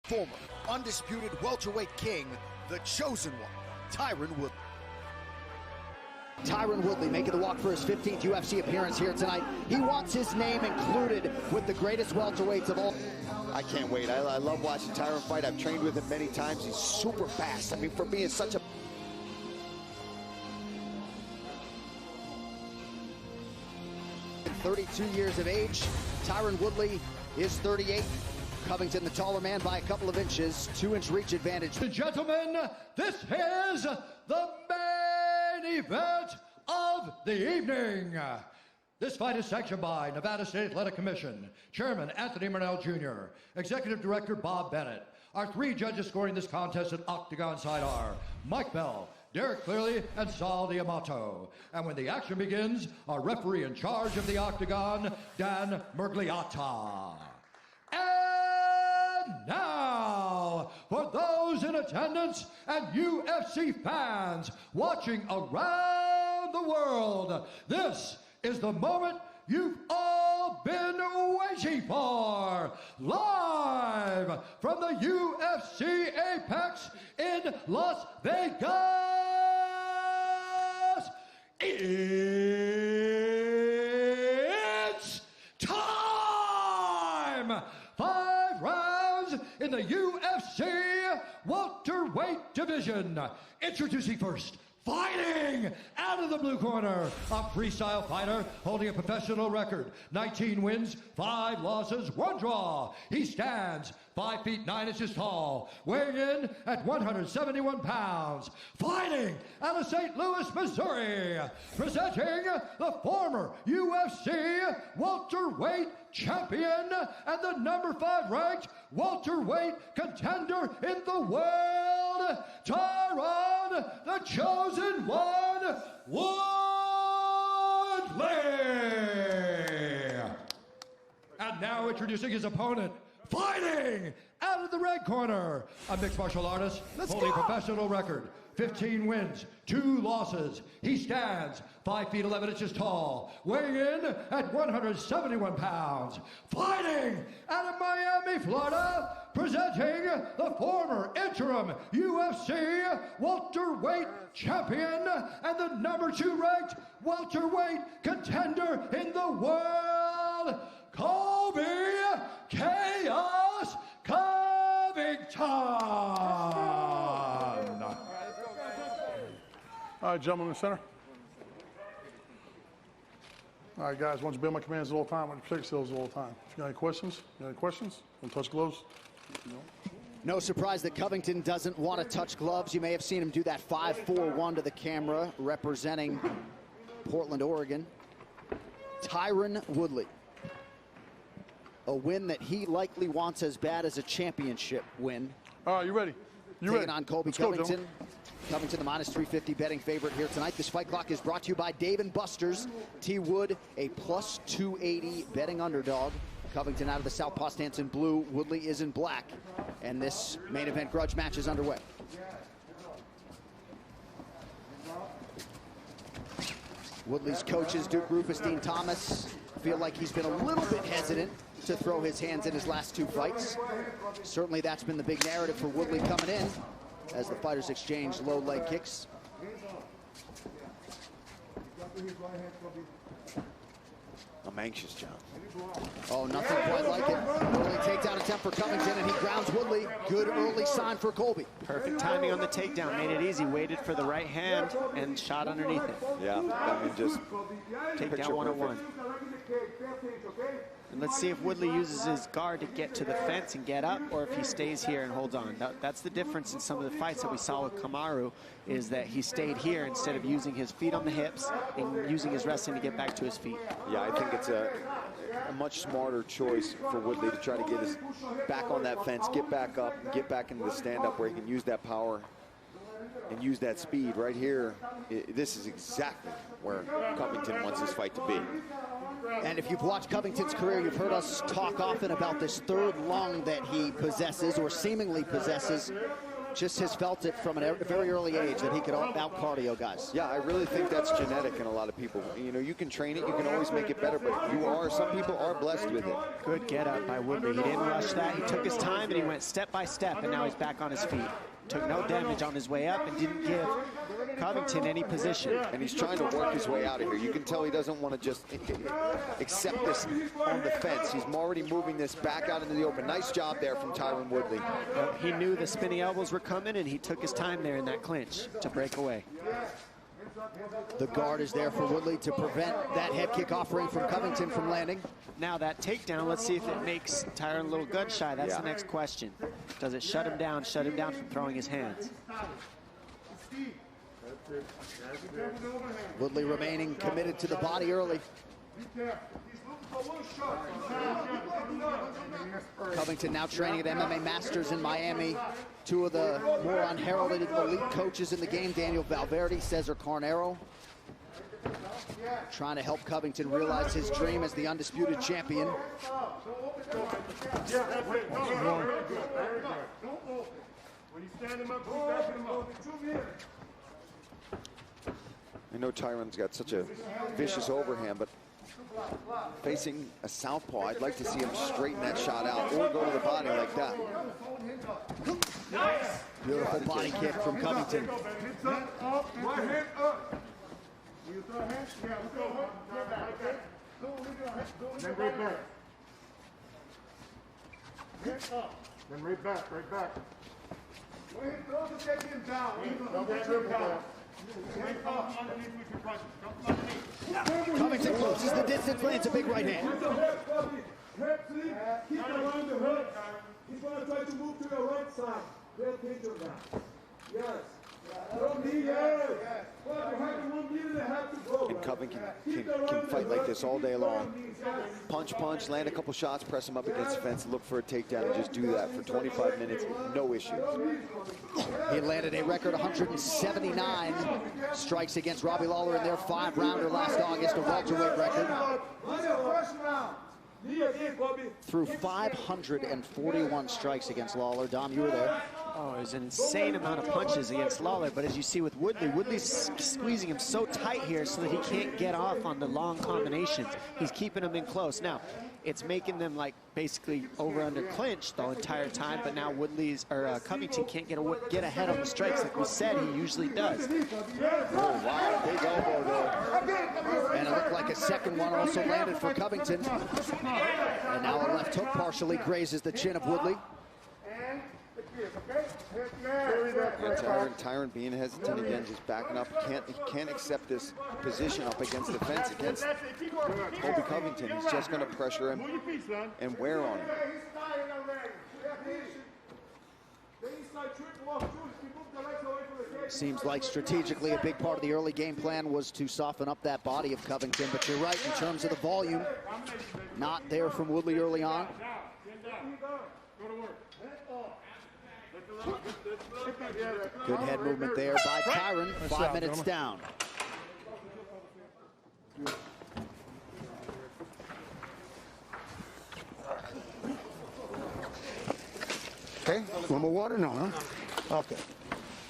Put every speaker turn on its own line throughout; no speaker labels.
Former undisputed welterweight king, the chosen one, TYRON Woodley.
TYRON Woodley making the walk for his 15th UFC appearance here tonight. He wants his name included with the greatest welterweights of all.
I can't wait. I love watching TYRON fight. I've trained with him many times. He's super fast. I mean, for being such a...
At 32 years of age, TYRON Woodley is 38. Covington, the taller man, by a couple of inches, 2-inch reach advantage.
Ladies and gentlemen, this is the main event of the evening. This fight is sanctioned by Nevada State Athletic Commission, Chairman Anthony Murnell Jr., Executive Director Bob Bennett. Our 3 judges scoring this contest at Octagon side are Mike Bell, Derek Clearly, and Sal D'Amato. And when the action begins, our referee in charge of the Octagon, Dan Mergliata. And now, for those in attendance and UFC fans watching around the world, this is the moment you've all been waiting for. Live from the UFC Apex in Las Vegas, it's time! 5 rounds in the UFC welterweight division. Introducing first, fighting out of the blue corner, a freestyle fighter holding a professional record, 19 wins, 5 losses, 1 draw. He stands 5 feet 9 inches tall, weighing in at 171 pounds. Fighting out of St. Louis, Missouri, presenting the former UFC welterweight champion and the number 5 ranked welterweight contender in the world, TYRON, the chosen one, Woodley. And now introducing his opponent, fighting out of the red corner, a mixed martial artist holding a professional record, 15 wins, 2 losses. He stands 5 feet 11 inches tall, weighing in at 171 pounds. Fighting out of Miami, Florida, presenting the former interim UFC welterweight champion and the number 2 ranked welterweight contender in the world, COLBY Chaos Covington.
All right, gentlemen in the center. All right, guys, want you to obey my commands all the time, want you to protect yourselves all the time. If you got any questions, Want to touch gloves?
No surprise that Covington doesn't want to touch gloves. You may have seen him do that 5-4-1 to the camera, representing Portland, Oregon. TYRON Woodley. A win that he likely wants as bad as a championship win.
All right, you ready?
Taking on Colby Covington. Covington, the minus 350 betting favorite here tonight. This fight clock is brought to you by Dave & Buster's. T. Wood, a plus 280 betting underdog. Covington out of the southpaw stance in blue. Woodley is in black. And this main event grudge match is underway. Woodley's coaches, Duke Rufus, Dean Thomas, feel like he's been a little bit hesitant to throw his hands in his last 2 fights. Certainly that's been the big narrative for Woodley coming in as the fighters exchange low leg kicks.
I'm anxious, John.
Oh, nothing quite like it. Early takedown attempt for Covington, and he grounds Woodley. Good early sign for Colby.
Perfect timing on the takedown. Made it easy. Waited for the right hand and shot underneath it.
Yeah, I mean, just
takedown 101. And let's see if Woodley uses his guard to get to the fence and get up, or if he stays here and holds on. That's the difference in some of the fights that we saw with Kamaru, is that he stayed here instead of using his feet on the hips and using his wrestling to get back to his feet.
Yeah, I think it's a much smarter choice for Woodley to try to get his back on that fence, get back up, and get back into the stand-up where he can use that power and use that speed. Right here, this is exactly where Covington wants his fight to be.
And if you've watched Covington's career, you've heard us talk often about this 3rd lung that he possesses, or seemingly possesses. just has felt it from a very early age that he could out-cardio guys.
Yeah, I really think that's genetic in a lot of people. You know, you can train it, you can always make it better, but some people are blessed with it.
Good get up by Woodley. He didn't rush that. He took his time and he went step by step, and now he's back on his feet. Took no damage on his way up and didn't give Covington any position.
And he's trying to work his way out of here. You can tell he doesn't want to just accept this on the fence. He's already moving this back out into the open. Nice job there from TYRON Woodley.
He knew the spinning elbows were coming, and he took his time there in that clinch to break away.
The guard is there for Woodley to prevent that head kick offering from Covington from landing.
Now that takedown, let's see if it makes TYRON a little gun shy. That's the next question. Does it shut him down from throwing his hands?
Woodley remaining committed to the body early. Covington now training at MMA Masters in Miami. Two of the more unheralded elite coaches in the game, Daniel Valverde, Cesar Carnero, trying to help Covington realize his dream as the undisputed champion.
I know TYRON's got such a vicious overhand, but facing a southpaw, I'd like to see him straighten that shot out or go to the body like that.
Beautiful body kick from Covington.
Then right back.
Covington closes the distance, lands a big right hand.
Keep around the hook. He's going to try to move to the right side. Pay attention to that. Yes. Don't need it. Well, you have 1 minute and a half to go.
And Covington can fight like this all day long. Punch, land a couple shots, press him up against the fence, look for a takedown, and just do that for 25 minutes, no issue.
He landed a record 179 strikes against Robbie Lawler in their 5-rounder last August, a welterweight record. Through 541 strikes against Lawler. Dom, you were there.
Oh, there's an insane amount of punches against Lawler, but as you see with Woodley, Woodley's squeezing him so tight here so that he can't get off on the long combinations. He's keeping him in close. Now, it's making them like basically over-under clinch the entire time, but now Covington can't get ahead on the strikes like we said he usually does.
Oh, wow, big elbow there.
And it looked like a second one also landed for Covington. And now a left hook partially grazes the chin of Woodley.
And TYRON being hesitant again, just backing up. He can't accept this position up against the fence against Colby Covington. He's just going to pressure him and wear on him.
Seems like strategically a big part of the early game plan was to soften up that body of Covington, but you're right in terms of the volume. Not there from Woodley early on. Good head movement there by TYRON. 5 minutes down.
Okay, one more water? No, huh? Okay.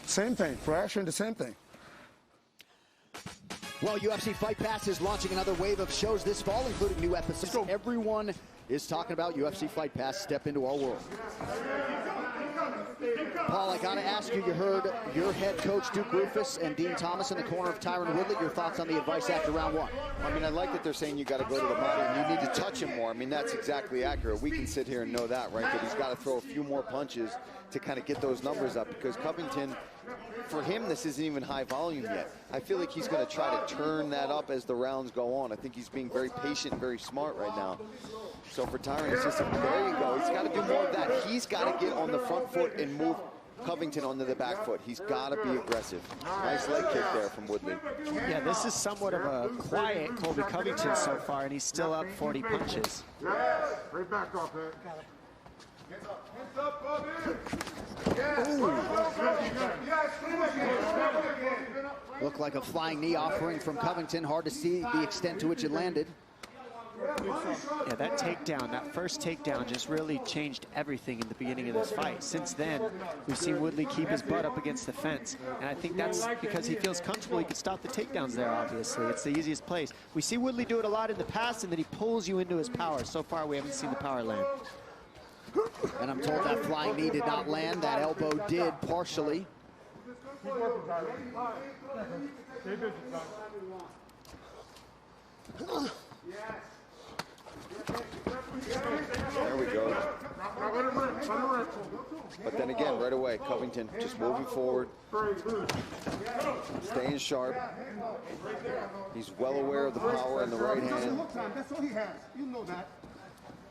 Same thing, fresh and the same thing.
Well, UFC Fight Pass is launching another wave of shows this fall, including new episodes. Everyone is talking about UFC Fight Pass. Step into our world. Paul, I got to ask you, you heard your head coach, Duke Rufus, and Dean Thomas in the corner of TYRON Woodley. Your thoughts on the advice after round one?
I mean, I like that they're saying you got to go to the body and you need to touch him more. I mean, that's exactly accurate. We can sit here and know that, right? That he's got to throw a few more punches to kind of get those numbers up, because Covington, for him, this isn't even high volume yet. I feel like he's going to try to turn that up as the rounds go on. I think he's being very patient and very smart right now. So for TYRON, it's just, there you go. He's got to do more of that. He's got to get on the front foot and move Covington onto the back foot. He's got to be aggressive. Nice leg kick there from Woodley.
Yeah, this is somewhat of a quiet Colby Covington so far, and he's still up 40 punches.
Right back off it.
Looked like a flying knee offering from Covington. Hard to see the extent to which it landed.
Yeah, that takedown, that first takedown just really changed everything in the beginning of this fight. Since then, we've seen Woodley keep his butt up against the fence. And I think that's because he feels comfortable. He can stop the takedowns there, obviously. It's the easiest place. We see Woodley do it a lot in the past, and then he pulls you into his power. So far, we haven't seen the power land.
And I'm told that flying knee did not land. That elbow did partially.
There we go. But then again, right away, Covington just moving forward, staying sharp. He's well aware of the power in the right hand.
That's all he has. You know that.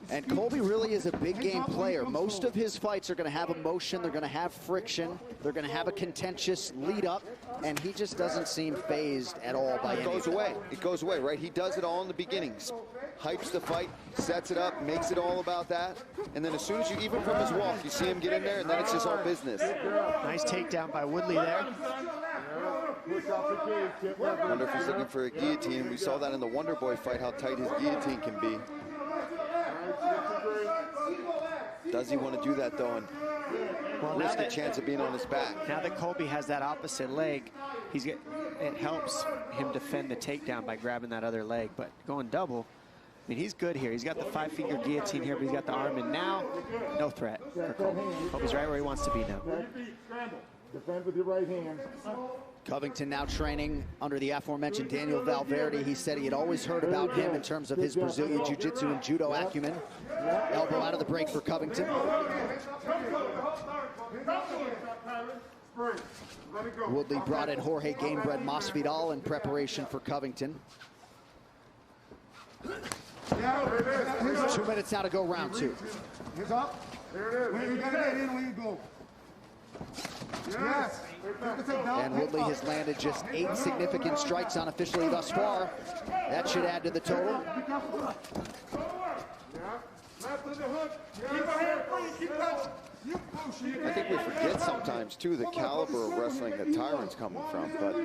And Colby really is a big game player. Most of his fights are going to have emotion, they're going to have friction, they're going to have a contentious lead up, and he just doesn't seem phased at all by
It goes away. It goes away, right? He does it all in the beginnings. Hypes the fight, sets it up, makes it all about that. And then as soon as you, even from his walk, you see him get in there, and then it's just all business.
Nice takedown by Woodley there.
I wonder if he's looking for a guillotine. We saw that in the Wonder Boy fight, how tight his guillotine can be. Does he want to do that, though, and risk a chance of being on his back?
Now that Colby has that opposite leg, it helps him defend the takedown by grabbing that other leg. But going double, I mean, he's good here. He's got the 5-finger guillotine here, but he's got the arm in now. No threat for Colby. Colby's right where he wants to be now.
Defend with your right hand.
Covington now training under the aforementioned Daniel Valverde. He said he had always heard about him in terms of his Brazilian Jiu-Jitsu and Judo acumen. Elbow out of the break for Covington. Woodley brought in Jorge Gamebred Masvidal in preparation for Covington. 2 minutes now to go round two.
Hands up. When you gotta get in, when you go. Yes.
And Woodley has landed just 8 significant strikes unofficially thus far. That should add to the total.
I think we forget sometimes, too, the caliber of wrestling that Tyron's coming from, but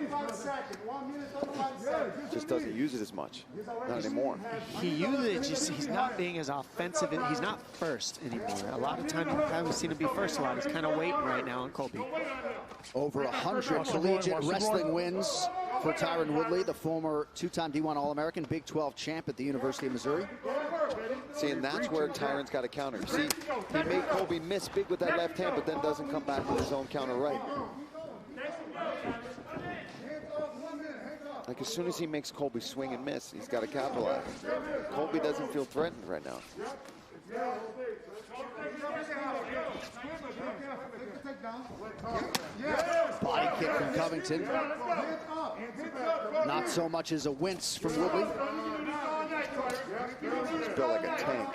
just doesn't use it as much. Not anymore.
He uses it, just he's not being as offensive. He's not first anymore. A lot of times, we've seen him be first a lot. He's kind of waiting right now on Colby.
Over 100 collegiate wrestling wins for Tyron Woodley, the former 2-time D1 All-American, Big 12 champ at the University of Missouri.
See, and that's where Tyron's got to counter. See, he made Colby miss big with that left hand, but then doesn't come back with his own counter right. Like, as soon as he makes Colby swing and miss, he's got to capitalize. Colby doesn't feel threatened right now.
Body kick from Covington. Not so much as a wince from Woodley.
He's built like a tank.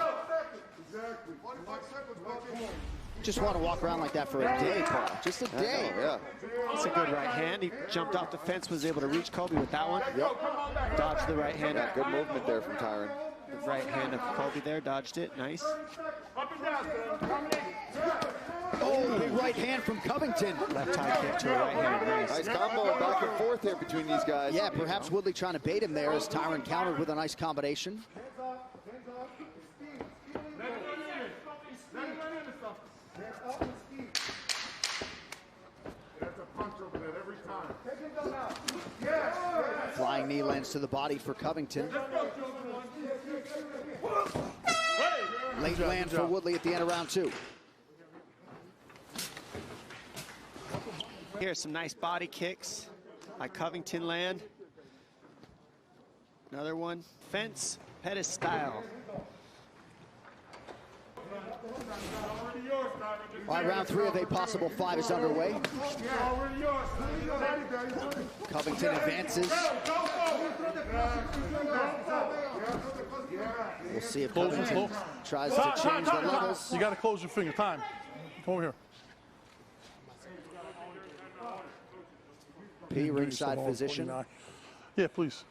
Just want to walk around like that for a day, Paul. Just a day.
Yeah.
That's a good right hand. He jumped off the fence, was able to reach Colby with that one. Yep. Dodged the right hand.
Yeah, good movement there from Tyron.
The right hand of Colby there, dodged it. Nice.
Oh, big right hand from Covington.
Left high kick to a right hand. Nice.
Nice combo back and forth here between these guys.
Yeah, perhaps Woodley trying to bait him there as Tyron countered with a nice combination. Flying knee lands to the body for Covington. Late land for Woodley at the end of round two.
Here's some nice body kicks by Covington land. Another one. Fence, Pettis style.
All right, round three of a possible 5 is underway. Covington advances. We'll see if Covington tries to change the levels.
You got to close your finger. Time. Come over here.
P, ringside physician.
Yeah, please.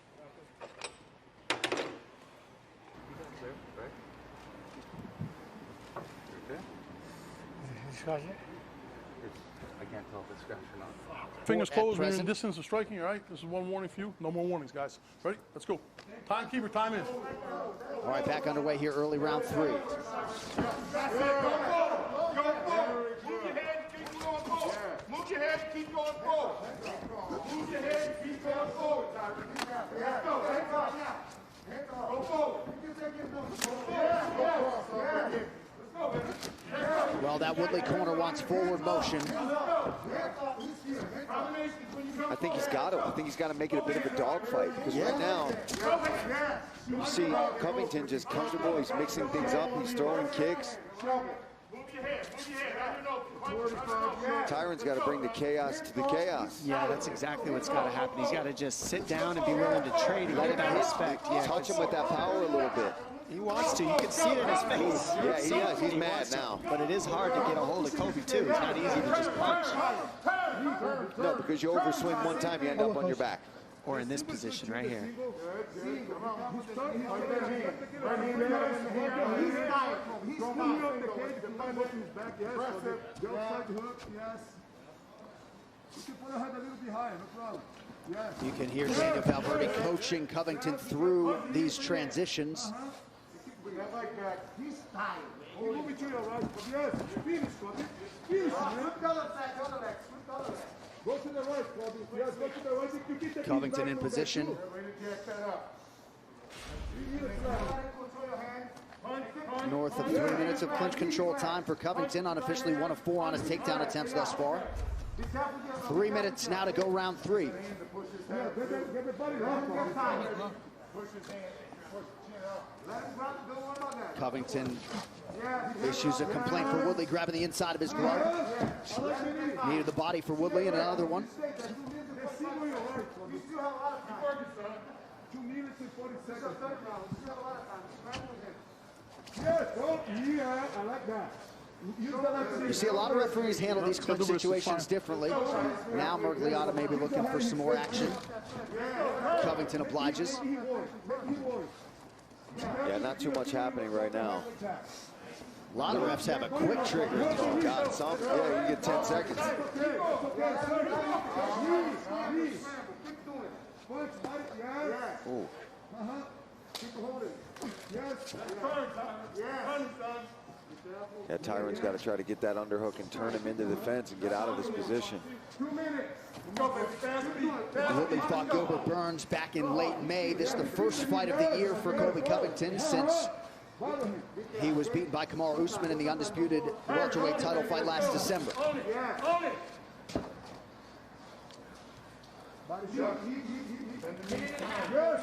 I can't tell if it's scratched or not.
Fingers closed when you're in distance of striking, all right? This is one warning for you. No more warnings, guys. Ready? Let's go. Timekeeper, time in.
All right, back underway here, early round 3.
Move your head, keep going forward. Move your head, keep going forward, Tyron. Let's go, go forward.
Well, that Woodley corner wants forward motion.
I think he's got to. I think he's got to make it a bit of a dogfight because right now, you see Covington just comfortable. He's mixing things up. He's throwing kicks. Tyron's got to bring the chaos to the chaos.
Yeah, that's exactly what's got to happen. He's got to just sit down and be willing to trade and get that respect. Yeah,
touch him with that power a little bit.
He wants to. You can see it in his face.
Yeah, he does. He's mad now.
But it is hard to get a hold of Colby, too. It's not easy to just punch.
No, because you overswing one time, you end up on your back.
Or in this position right here.
You can hear Daniel Valverde coaching Covington through these transitions.
He's tired. Move it to your right. Yes, finish, Colby. Finish, go to the right, Colby. Yes, go to the right. You keep the
Covington in position. North of 3 minutes of clinch control time for Covington, unofficially 1 of 4 on his takedown attempts thus far. 3 minutes now to go round 3. Covington issues a complaint for Woodley grabbing the inside of his glove. Needed the body for Woodley and another one.
2 minutes and 40 seconds. Yeah, I like that.
You see a lot of referees handle these clinch situations differently. Now Mergliata may be looking for some more action. Covington obliges.
Yeah, not too much happening right now.
A lot of refs have a quick trigger.
Oh, God, yeah, you get 10 seconds. Ooh. Yeah, Tyron's got to try to get that underhook and turn him into the fence and get out of this position.
Woodley fought Gilbert Burns back in late May. This is the first fight of the year for Colby Covington since he was beaten by Kamaru Usman in the undisputed welterweight title fight last December.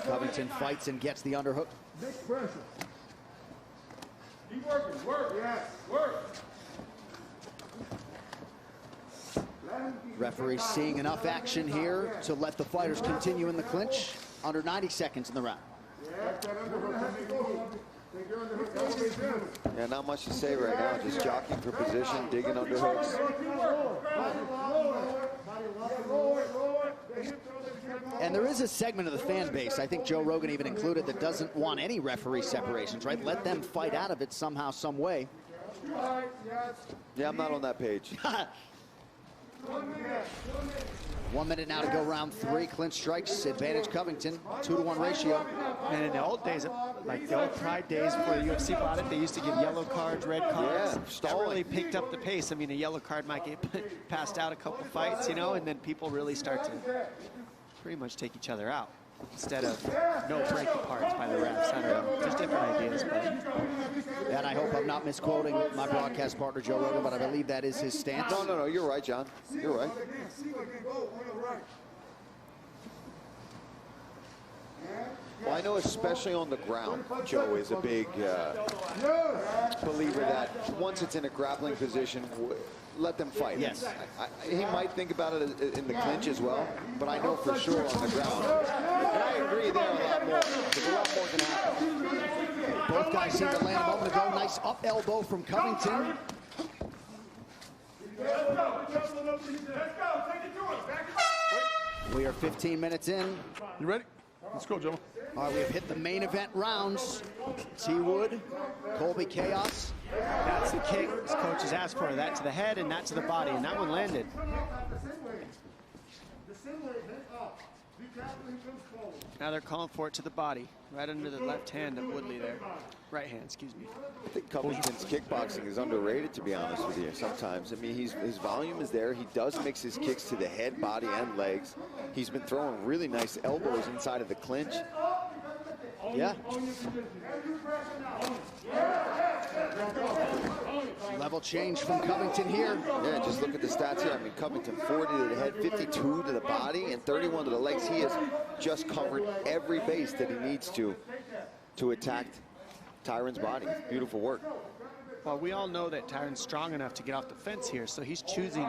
Covington fights and gets the underhook.
Keep working, work, yes, work.
Referee seeing enough action here to let the fighters continue in the clinch. Under 90 seconds in the round.
Yeah, not much to say right now. Just jockeying for position, digging underhooks.
And there is a segment of the fan base, I think Joe Rogan even included, that doesn't want any referee separations, right? Let them fight out of it somehow, some way.
Yeah, I'm not on that page.
1 minute now to go round 3. Clinch strikes, advantage Covington, 2-to-1 ratio.
And in the old days, like the old Pride days before the UFC bought it, they used to give yellow cards, red cards.
Yeah,
that really picked up the pace. I mean, a yellow card might get passed out a couple fights, you know, and then people really start to pretty much take each other out instead of no break aparts by the refs. I don't know, just different ideas. But.
And I hope I'm not misquoting my broadcast partner, Joe Rogan, but I believe that is his stance.
No, you're right, John. You're right. Well, I know especially on the ground, Joe is a big believer that once it's in a grappling position, let them fight.
Yes.
He might think about it in the clinch as well, but I know for sure on the ground. And I agree there a lot more. There's a lot more can happen.
Both guys seem to land a moment ago. Nice up elbow from Covington. We are 15 minutes in.
You ready? Let's go, Joe.
All right, we've hit the main event rounds. T. Wood, Colby Chaos.
That's the kick his coach has asked for. That to the head and that to the body, and that one landed. Now they're calling for it to the body, right under the left hand of Woodley there. Right hand, excuse me.
I think Covington's kickboxing is underrated, to be honest with you, sometimes. I mean, his volume is there. He does mix his kicks to the head, body, and legs. He's been throwing really nice elbows inside of the clinch.
Yeah. Level change from Covington here.
Yeah, just look at the stats here. I mean, Covington 40 to the head, 52 to the body, and 31 to the legs. He has just covered every base that he needs to attack TYRON's body. Beautiful work.
Well, we all know that TYRON's strong enough to get off the fence here, so he's choosing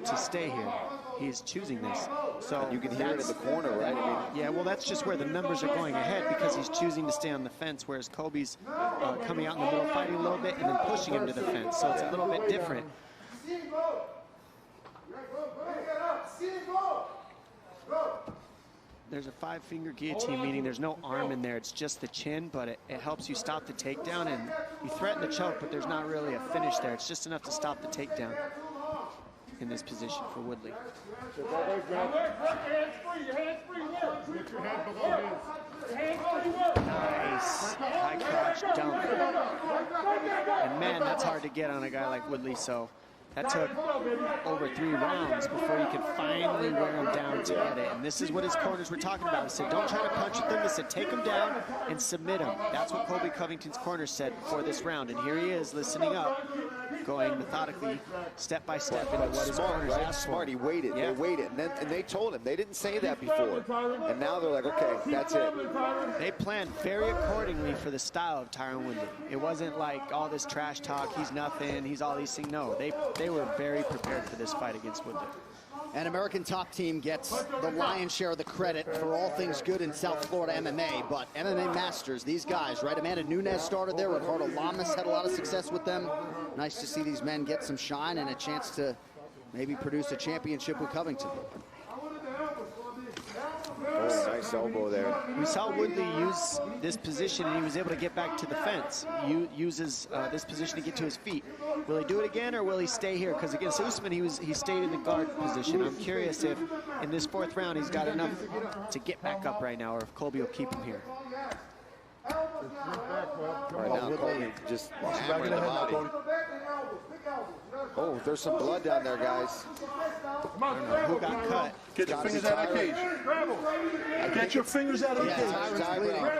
to stay here. He's choosing this. So
you can hear it in the corner, right? I mean,
yeah, well, that's just where the numbers are going ahead because he's choosing to stay on the fence, whereas Colby's coming out in the middle, fighting a little bit, and then pushing him to the fence. So it's a little bit different. There's a 5-finger guillotine, meaning there's no arm in there. It's just the chin, but it helps you stop the takedown, and you threaten the choke, but there's not really a finish there. It's just enough to stop the takedown in this position for Woodley. Nice high crotch dump. And man, that's hard to get on a guy like Woodley, so that took over 3 rounds before you could finally wear him down to get it. And this is what his corners were talking about. They said, don't try to punch with him. They said, take him down and submit him. That's what Colby Covington's corner said before this round. And here he is, listening up, going methodically, step by step into what his corners asked for.
Smart, he waited,
yeah.
They waited. And they told him, they didn't say that before. And now they're like, okay, that's it.
They planned very accordingly for the style of Tyron Woodley. It wasn't like all this trash talk, he's nothing, he's all these things. No, they were very prepared for this fight against Woodley.
And American Top Team gets the lion's share of the credit for all things good in South Florida MMA, but MMA Masters, these guys, right? Amanda Nunes started there. Ricardo Lamas had a lot of success with them. Nice to see these men get some shine and a chance to maybe produce a championship with Covington.
Oh, nice elbow there.
We saw Woodley use this position, and he was able to get back to the fence. He uses this position to get to his feet. Will he do it again, or will he stay here? Because against Usman, he stayed in the guard position. I'm curious if in this 4th round he's got enough to get back up right now, or if Colby will keep him here.
Right now, Colby just hammering the body. Oh, there's some blood down there, guys.
I don't know who got cut.
Get your fingers out of the cage. Get your fingers out of the cage.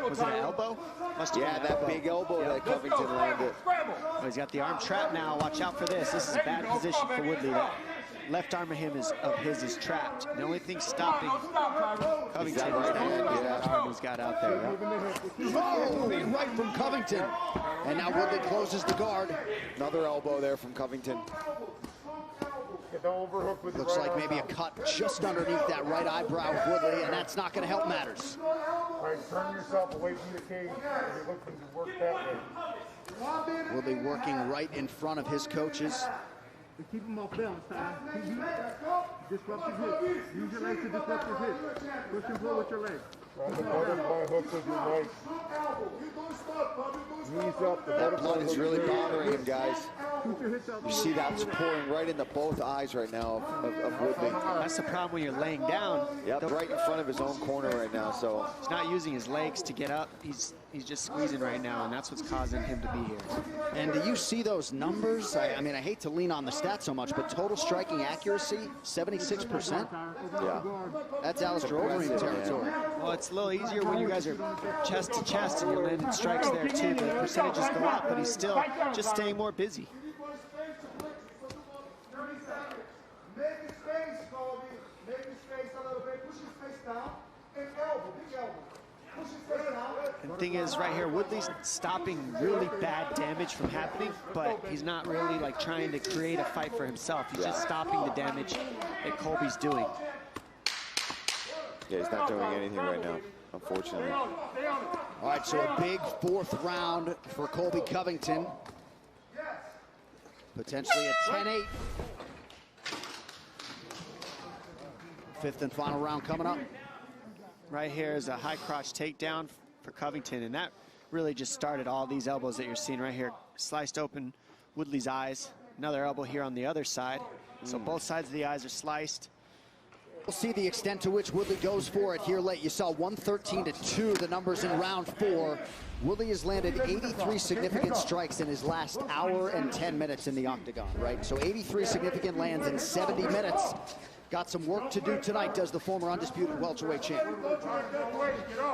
Was it an elbow? Must have been an
that
elbow.
big elbow that Covington landed.
Oh, he's got the arm trapped now. Watch out for this. This is a bad position for Woodley. That left arm of his is trapped. The only thing stopping Covington is that arm he's got out there.
Oh, right from Covington. And now Woodley closes the guard.
Another elbow there from Covington.
Looks like maybe a cut just underneath that right eyebrow of Woodley, and that's not going to help matters.
All right, turn yourself away from the cage. You're looking to work that way.
Woodley working right in front of his coaches.
Keep him off balance, Ty. Disrupt his hips. Use your legs to disrupt his hips. Push and pull with your legs. Try the butterfly hook with your legs. Knees up.
That blood is really bothering him, guys. You see that's pouring right into both eyes right now of Woodley.
That's the problem when you're laying down.
Yep, right in front of his own corner right now. So
he's not using his legs to get up. He's just squeezing right now, and that's what's causing him to be here.
And do you see those numbers? I mean, I hate to lean on the stats so much, but total striking accuracy, 76%.
Yeah.
That's Alistair Overeem territory.
Well, it's a little easier when you guys are chest to chest and you're landing strikes there too. The percentages go up, but he's still just staying more busy.
Make his face, Colby. Make his face a little bit. Push his face down. And elbow, big elbow. Push his face down.
And the thing is, right here, Woodley's stopping really bad damage from happening, but he's not really like trying to create a fight for himself. He's just stopping the damage that Colby's doing.
yeah, he's not doing anything right now, unfortunately.
All right, so a big 4th round for Colby Covington. Potentially a 10-8. 5th and final round coming up.
Right here is a high crotch takedown for Covington, and that really just started all these elbows that you're seeing right here. Sliced open Woodley's eyes. Another elbow here on the other side. So both sides of the eyes are sliced.
We'll see the extent to which Woodley goes for it here late. You saw 113-2, the numbers in round 4. Woodley has landed 83 significant strikes in his last hour and 10 minutes in the octagon, right? So 83 significant lands in 70 minutes. Got some work to do tonight, does the former undisputed welterweight champ.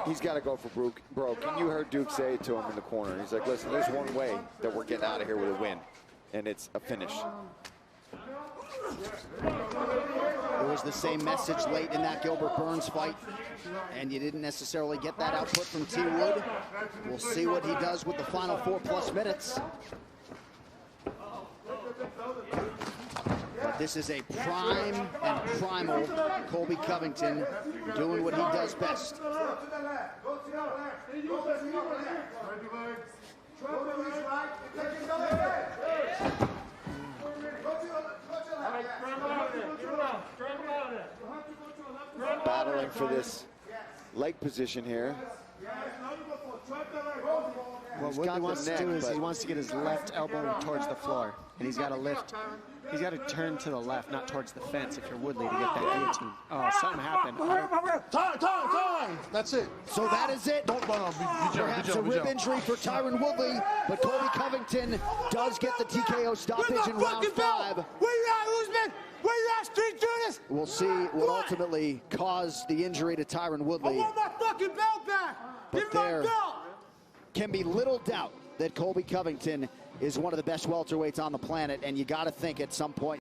He's got to go for broke. And you heard Duke say it to him in the corner. He's like, listen, there's one way that we're getting out of here with a win, and it's a finish.
It was the same message late in that Gilbert Burns fight, and you didn't necessarily get that output from T. Wood. We'll see what he does with the final 4+ minutes. But this is a prime and primal Colby Covington doing what he does best.
Battling for this leg position here.
What Woodley wants to do is he wants to get his left elbow towards the floor, and he's got to lift. He's got to turn to the left, not towards the fence if you're Woodley to get that guillotine. Oh, something happened.
Time! That's it.
So that is it. Perhaps a rib injury for TYRON Woodley, but Colby Covington does get the TKO stoppage in round 5.
Where you at, Usman? Where you at, Street Judas?
We'll see what ultimately caused the injury to TYRON Woodley.
I want my fucking belt back.
But
Give me my
there
belt.
can be little doubt that Colby Covington is one of the best welterweights on the planet, and you got to think at some point